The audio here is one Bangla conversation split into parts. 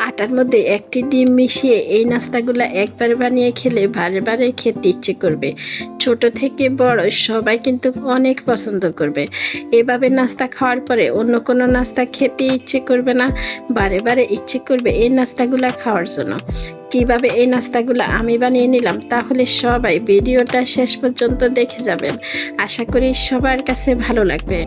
আটার মধ্যে একটি ডিম মিশিয়ে এই নাস্তাগুলো একবার বানিয়ে খেলে বারে বারে খেতে ইচ্ছে করবে। ছোট থেকে বড় সবাই কিন্তু অনেক পছন্দ করবে। এভাবে নাস্তা খাওয়ার পরে অন্য কোনো নাস্তা খেতে ইচ্ছে করবে না, বারে বারে ইচ্ছে করবে এই নাস্তাগুলো খাওয়ার জন্য। কিভাবে এই নাস্তাগুলো আমি বানিয়ে নিলাম তাহলে সবাই ভিডিওটা শেষ পর্যন্ত দেখে যাবেন। আশা করি সবার কাছে ভালো লাগবে।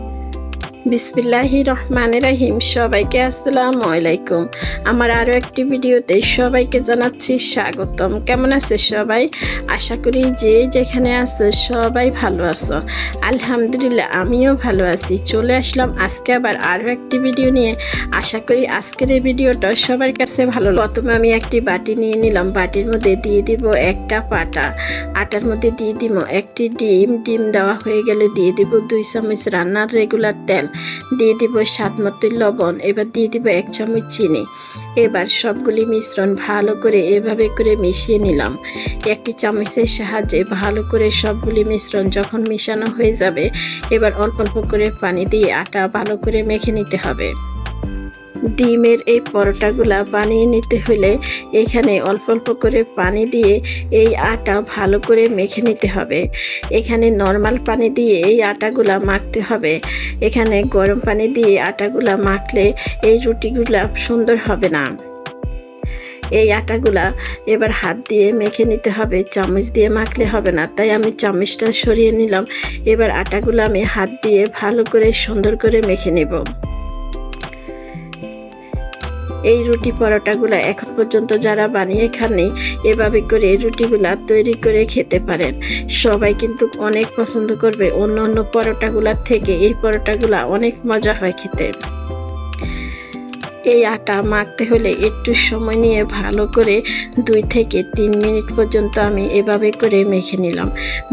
বিসমিল্লাহির রহমানির রহিম। সবাইকে আসসালামু আলাইকুম। আমার আরও একটি ভিডিওতে সবাইকে জানাচ্ছি স্বাগতম। কেমন আছে সবাই? আশা করি যে যেখানে আছো সবাই ভালো আছো। আলহামদুলিল্লাহ আমিও ভালো আছি। চলে আসলাম আজকে আবার আরও একটি ভিডিও নিয়ে। আশা করি আজকের এই ভিডিওটা সবার কাছে ভালো। প্রথমে আমি একটি বাটি নিয়ে নিলাম। বাটির মধ্যে দিয়ে দিব 1 কাপ আটা। আটার মধ্যে দিয়ে দিব একটি ডিম দেওয়া হয়ে গেলে দিয়ে দিব 2 চামচ রান্নার রেগুলার তেল, দিয়ে দিব স্বাদ মতো লবণ, এবার দিয়ে দিব 1 চামচ চিনি। এবার সবগুলি মিশ্রণ ভালো করে এভাবে করে মিশিয়ে নিলাম। একটি চামচের সাহায্যে ভালো করে সবগুলি মিশ্রণ যখন মেশানো হয়ে যাবে, এবার অল্প অল্প করে পানি দিয়ে আটা ভালো করে মেখে নিতে হবে। ডিমের এই পরোটাগুলা বানিয়ে নিতে হলে এখানে অল্প অল্প করে পানি দিয়ে এই আটা ভালো করে মেখে নিতে হবে। এখানে নর্মাল পানি দিয়ে এই আটাগুলা মাখতে হবে। এখানে গরম পানি দিয়ে আটাগুলা মাখলে এই রুটিগুলা সুন্দর হবে না। এই আটাগুলা এবার হাত দিয়ে মেখে নিতে হবে, চামচ দিয়ে মাখলে হবে না। তাই আমি চামচটা সরিয়ে নিলাম। এবার আটাগুলা আমি হাত দিয়ে ভালো করে সুন্দর করে মেখে নেব। এই রুটি পরোটাগুলা এখন পর্যন্ত যারা বানিয়ে খাননি, এভাবে করে রুটিগুলা তৈরি করে খেতে পারেন। সবাই কিন্তু অনেক পছন্দ করবে। অন্য অন্য পরোটাগুলার থেকে এই পরোটাগুলা অনেক মজা হয় খেতে। এই আটা মাখতে হলে একটু সময় নিয়ে ভালো করে 2 থেকে 3 মিনিট পর্যন্ত আমি এভাবে করে মেখে নিলাম।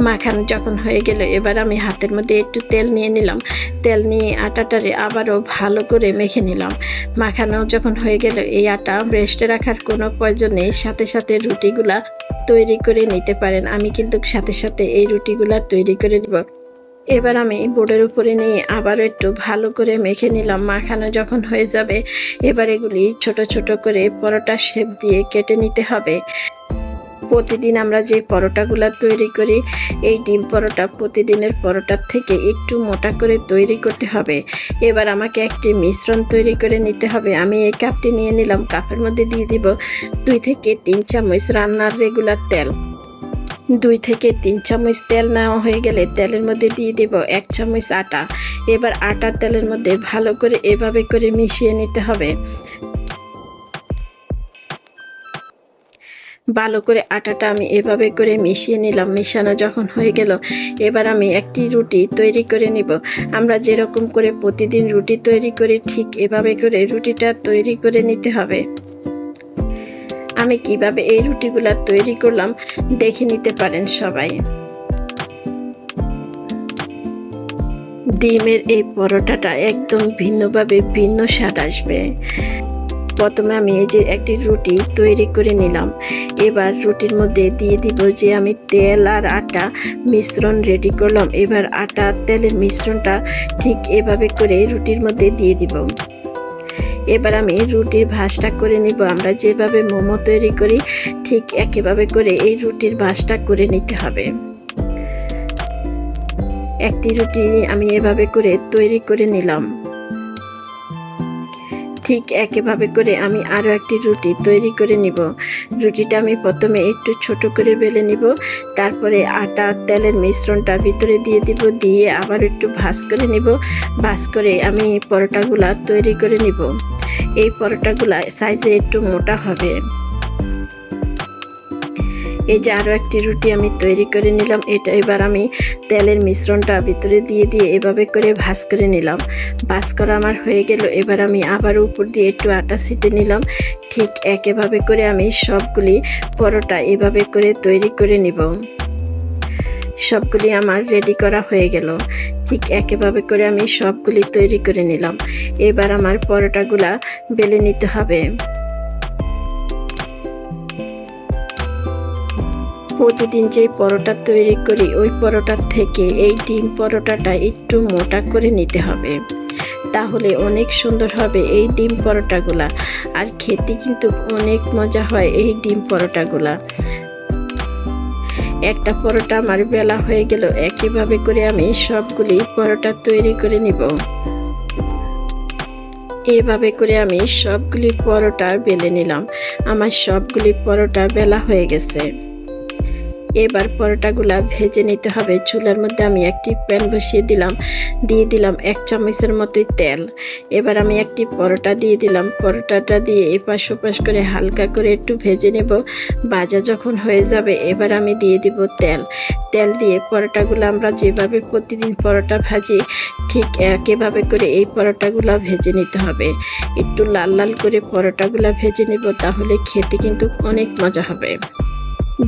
মাখানো যখন হয়ে গেল, এবার আমি হাতের মধ্যে একটু তেল নিয়ে নিলাম। তেল নিয়ে আটাটারে আবারও ভালো করে মেখে নিলাম। মাখানো যখন হয়ে গেল, এই আটা রেস্টে রাখার কোনো প্রয়োজন নেই, সাথে সাথে রুটিগুলা তৈরি করে নিতে পারেন। আমি কিন্তু সাথে সাথে এই রুটিগুলা তৈরি করে নিব। এবার আমি বোর্ডের উপরে নিয়ে আবারও একটু ভালো করে মেখে নিলাম। মাখানো যখন হয়ে যাবে, এবার এগুলি ছোট ছোট করে পরোটা শেপ দিয়ে কেটে নিতে হবে। প্রতিদিন আমরা যে পরোটাগুলা তৈরি করি, এই ডিম পরোটা প্রতিদিনের পরোটার থেকে একটু মোটা করে তৈরি করতে হবে। এবার আমাকে একটি মিশ্রণ তৈরি করে নিতে হবে। আমি এই কাপটি নিয়ে নিলাম। কাপের মধ্যে দিয়ে দিব 2 থেকে 3 চামচ রান্নার রেগুলার তেল। 2 থেকে 3 চামচ তেল নেওয়া হয়ে গেলে তেলের মধ্যে দিয়ে দেব 1 চামচ আটা। এবার আটা তেলের মধ্যে ভালো করে এভাবে করে মিশিয়ে নিতে হবে। ভালো করে আটাটা আমি এভাবে করে মিশিয়ে নিলাম। মেশানো যখন হয়ে গেল, এবার আমি একটি রুটি তৈরি করে নিব। আমরা যেরকম করে প্রতিদিন রুটি তৈরি করি, ঠিক এভাবে করে রুটিটা তৈরি করে নিতে হবে। আমি কিভাবে এই রুটিগুলা তৈরি করলাম দেখে নিতে পারেন সবাই। ডিমের এই পরোটাটা একদম ভিন্নভাবে ভিন্ন স্বাদ আসবে। প্রথমে আমি এই যে একটি রুটি তৈরি করে নিলাম। এবার রুটির মধ্যে দিয়ে দিব যে আমি তেল আর আটা মিশ্রণ রেডি করলাম। এবার আটা তেলের মিশ্রণটা ঠিক এভাবে করে রুটির মধ্যে দিয়ে দিব। এবার আমি রুটির ভাঁজটা করে নিব। আমরা যেভাবে মোমো তৈরি করি, ঠিক একইভাবে করে এই রুটির ভাঁজটা করে নিতে হবে। একটি রুটি আমি এভাবে করে তৈরি করে নিলাম। ঠিক একইভাবে করে আমি আরও একটি রুটি তৈরি করে নিব। রুটিটা আমি প্রথমে একটু ছোট করে বেলে নিব। তারপরে আটা তেলের মিশ্রণটা ভিতরে দিয়ে দিব। দিয়ে আবার একটু ভাঁজ করে নিব। ভাঁজ করে আমি পরোটাগুলা তৈরি করে নিব। এই পরোটাগুলা সাইজে একটু মোটা হবে। এই যে আরও একটি রুটি আমি তৈরি করে নিলাম। এটা এবার আমি তেলের মিশ্রণটা ভিতরে দিয়ে এভাবে করে ভাঁজ করে নিলাম। ভাঁজ করা আমার হয়ে গেল। এবার আমি আবার উপর দিয়ে একটু আটা ছিটে নিলাম। ঠিক একইভাবে করে আমি সবগুলি পরোটা এভাবে করে তৈরি করে নিব। সবগুলি আমার রেডি করা হয়ে গেল। ঠিক একইভাবে করে আমি সবগুলি তৈরি করে নিলাম। এবার আমার পরোটাগুলা বেলে নিতে হবে। প্রতিদিন যে পরোটা তৈরি করি, ওই পরোটার থেকে এই ডিম পরোটাটা একটু মোটা করে নিতে হবে। তাহলে অনেক সুন্দর হবে এই ডিম পরোটাগুলা। আর খেতে কিন্তু অনেক মজা হয় এই ডিম পরোটাগুলা। একটা পরোটা আমার বেলা হয়ে গেল, একইভাবে করে আমি সবগুলি পরোটা তৈরি করে নিব। এভাবে করে আমি সবগুলি পরোটা বেলে নিলাম। আমার সবগুলি পরোটা বেলা হয়ে গেছে। এবার পরোটাগুলা ভেজে নিতে হবে। চুলার মধ্যে আমি একটি প্যান বসিয়ে দিলাম, দিয়ে দিলাম 1 চামচের মতোই তেল। এবার আমি একটি পরোটা দিয়ে দিলাম। পরোটাটা দিয়ে এপাশ ওপাশ করে হালকা করে একটু ভেজে নেব। ভাজা যখন হয়ে যাবে এবার আমি দিয়ে দিব তেল। তেল দিয়ে পরোটাগুলো আমরা যেভাবে প্রতিদিন পরোটা ভাজি ঠিক একইভাবে করে এই পরোটাগুলো ভেজে নিতে হবে। একটু লাল লাল করে পরোটাগুলো ভেজে নেব, তাহলে খেতে কিন্তু অনেক মজা হবে।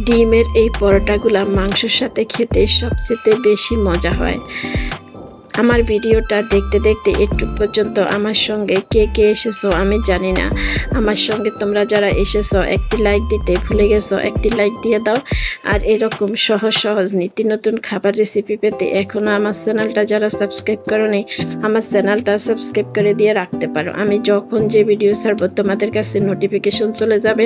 ডিমের এই পরোটাগুলা মাংসের সাথে খেতে সবচেয়ে বেশি মজা হয়। আমার ভিডিওটা দেখতে দেখতে একটু পর্যন্ত আমার সঙ্গে কে কে এসেছো আমি জানি না। আমার সঙ্গে তোমরা যারা এসেছো একটি লাইক দিতে ভুলে গেছো, একটি লাইক দিয়ে দাও। আর এরকম সহজ সহজ নীতি নতুন খাবার রেসিপি পেতে এখনও আমার চ্যানেলটা যারা সাবস্ক্রাইব করোনি, আমার চ্যানেলটা সাবস্ক্রাইব করে দিয়ে রাখতে পারো। আমি যখন যে ভিডিও ছাড়বো তোমাদের কাছে নোটিফিকেশন চলে যাবে।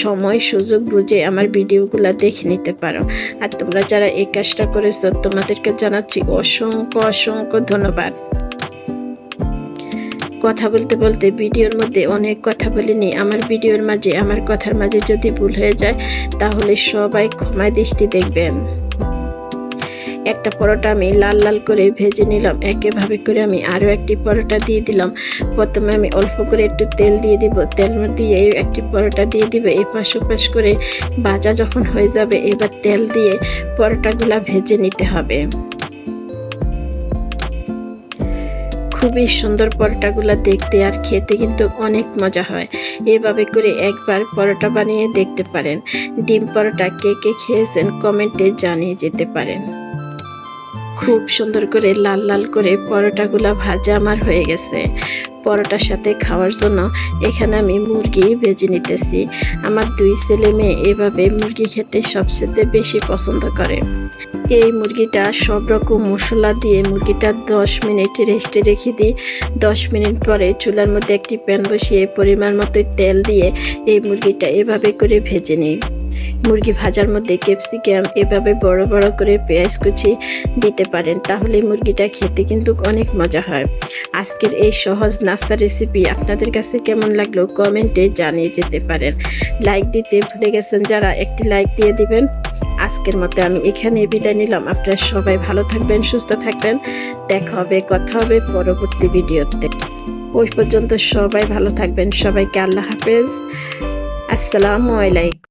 সময় সুযোগ বুঝে আমার ভিডিওগুলো দেখে নিতে পারো। আর তোমরা যারা এই কাজটা করেছো তোমাদেরকে জানাচ্ছি অসংখ্য অসংখ্য ধন্যবাদ। কথা বলতে বলতে ভিডিওর মধ্যে অনেক কথা বলিনি। আমার ভিডিওর মাঝে আমার কথার মাঝে যদি ভুল হয়ে যায় তাহলে সবাই ক্ষমায় দৃষ্টি দেখবেন। একটা পরোটা আমি লাল লাল করে ভেজে নিলাম। একইভাবে করে আমি আরও একটি পরোটা দিয়ে দিলাম। প্রথমে আমি অল্প করে একটু তেল দিয়ে দিব। তেল দিয়ে একটি পরোটা দিয়ে দিব। এপাশ ওপাশ করে ভাজা যখন হয়ে যাবে এবার তেল দিয়ে পরোটাগুলা ভেজে নিতে হবে। খুবই সুন্দর পরোটাগুলো দেখতে আর খেতে কিন্তু অনেক মজা হয়। এভাবে করে একবার পরোটা বানিয়ে দেখতে পারেন। ডিম পরোটা কে কে খেয়েছেন কমেন্টে জানিয়ে যেতে পারেন। খুব সুন্দর করে লাল লাল করে পরোটাগুলো ভাজা আমার হয়ে গেছে। পরোটার সাথে খাওয়ার জন্য এখানে আমি মুরগি ভেজে নিতেছি। আমার 2 ছেলে মেয়ে এভাবে মুরগি খেতে সবচেয়ে বেশি পছন্দ করে। এই মুরগিটা সব রকম মশলা দিয়ে মুরগিটা 10 মিনিট রেস্টে রেখে দিই। 10 মিনিট পরে চুলার মধ্যে একটি প্যান বসিয়ে পরিমাণ মতো তেল দিয়ে এই মুরগিটা এভাবে করে ভেজে নিই। মুরগি ভাজার মধ্যে ক্যাপসিকাম এভাবে বড় বড় করে পেঁয়াজ কুচি দিতে পারেন, তাহলে মুরগিটা খেতে কিন্তু অনেক মজা হয়। আজকের এই সহজ নাস্তা রেসিপি আপনাদের কাছে কেমন লাগলো কমেন্টে জানিয়ে যেতে পারেন। লাইক দিতে ভুলে গেছেন যারা একটি লাইক দিয়ে দিবেন। আজকের মতো আমি এখানে বিদায় নিলাম। আপনারা সবাই ভালো থাকবেন, সুস্থ থাকবেন। দেখা হবে, কথা হবে পরবর্তী ভিডিওতে। ওই পর্যন্ত সবাই ভালো থাকবেন। সবাইকে আল্লাহ হাফেজ। আসসালামু আলাইকুম।